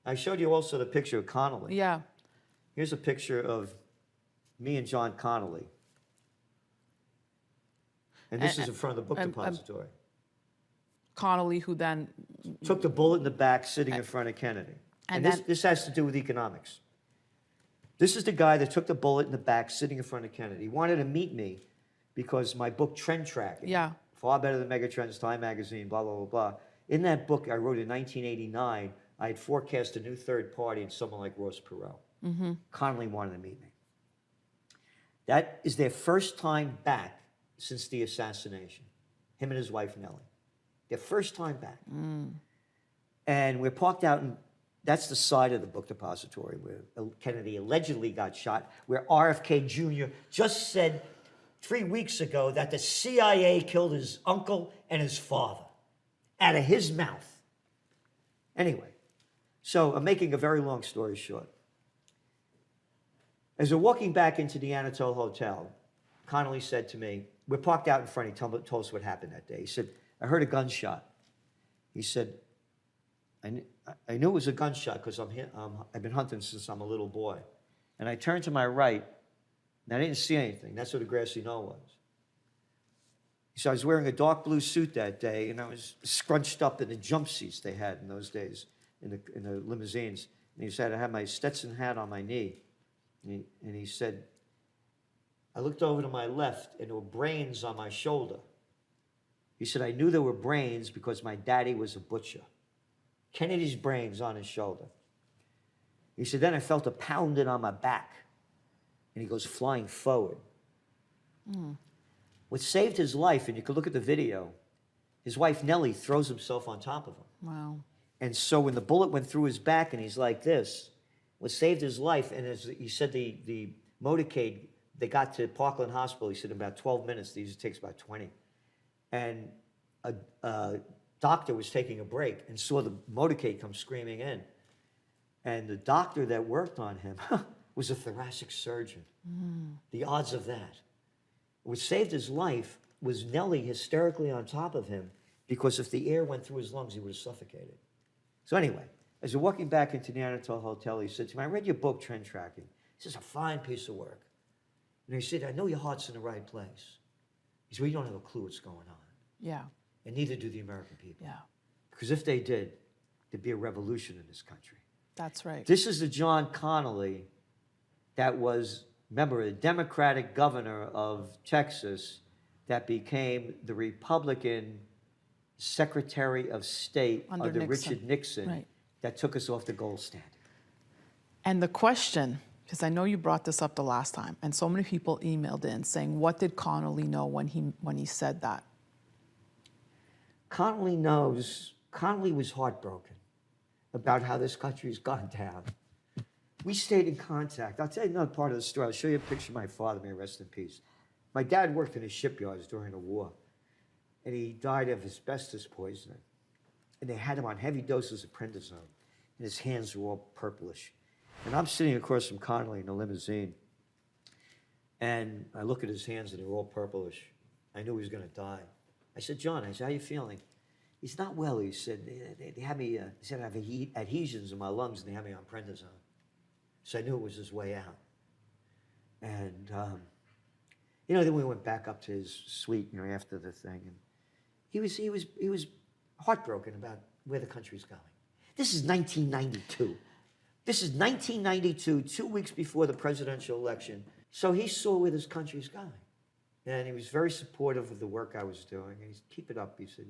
I showed you also the picture of Connolly. Yeah. Here's a picture of me and John Connolly. And this is in front of the book depository. Connolly, who then Took the bullet in the back sitting in front of Kennedy. And this has to do with economics. This is the guy that took the bullet in the back sitting in front of Kennedy. He wanted to meet me because my book, Trend Tracking, Yeah. Far Better Than Megatrends, Time Magazine, blah, blah, blah, blah. In that book I wrote in 1989, I had forecast a new third party in someone like Ross Perot. Connolly wanted to meet me. That is their first time back since the assassination, him and his wife, Nellie. Their first time back. And we're parked out, and that's the side of the book depository where Kennedy allegedly got shot, where RFK Jr. just said 3 weeks ago that the CIA killed his uncle and his father out of his mouth. Anyway, so I'm making a very long story short. As we're walking back into the Anatole Hotel, Connolly said to me, we're parked out in front, he told us what happened that day. He said, I heard a gunshot. He said, I knew it was a gunshot because I've been hunting since I'm a little boy. And I turned to my right, and I didn't see anything. That's where the grassy knoll was. He said, I was wearing a dark blue suit that day, and I was scrunched up in the jump seats they had in those days, in the limousines. And he said, I had my Stetson hat on my knee. And he said, I looked over to my left, and there were brains on my shoulder. He said, I knew there were brains because my daddy was a butcher. Kennedy's brains on his shoulder. He said, then I felt a pounding on my back. And he goes flying forward. What saved his life, and you could look at the video, his wife Nellie throws himself on top of him. Wow. And so when the bullet went through his back and he's like this, what saved his life, and as he said the motorcade, they got to Parkland Hospital, he said in about 12 minutes, these takes about 20. And a doctor was taking a break and saw the motorcade come screaming in. And the doctor that worked on him was a thoracic surgeon. The odds of that. What saved his life was Nellie hysterically on top of him because if the air went through his lungs, he would have suffocated. So anyway, as we're walking back into the Anatole Hotel, he said to me, I read your book, Trend Tracking. This is a fine piece of work. And he said, I know your heart's in the right place. He said, well, you don't have a clue what's going on. Yeah. And neither do the American people. Yeah. Because if they did, there'd be a revolution in this country. That's right. This is the John Connolly that was, remember, a Democratic governor of Texas that became the Republican Secretary of State under Richard Nixon that took us off the gold standard. And the question, because I know you brought this up the last time, and so many people emailed in saying, what did Connolly know when he said that? Connolly was heartbroken about how this country's gone down. We stayed in contact. I'll tell you another part of the story. I'll show you a picture of my father, may he rest in peace. My dad worked in the shipyards during the war, and he died of asbestos poisoning. And they had him on heavy doses of prednisone, and his hands were all purplish. And I'm sitting across from Connolly in a limousine, and I look at his hands, and they're all purplish. I knew he was going to die. I said, John, I said, how you feeling? He's not well, he said. They had me, he said I have adhesions in my lungs, and they had me on prednisone. So I knew it was his way out. And, then we went back up to his suite, after the thing, and he was heartbroken about where the country's going. This is 1992. This is 1992, 2 weeks before the presidential election. So he saw where this country's going. And he was very supportive of the work I was doing. And he's, keep it up, he said,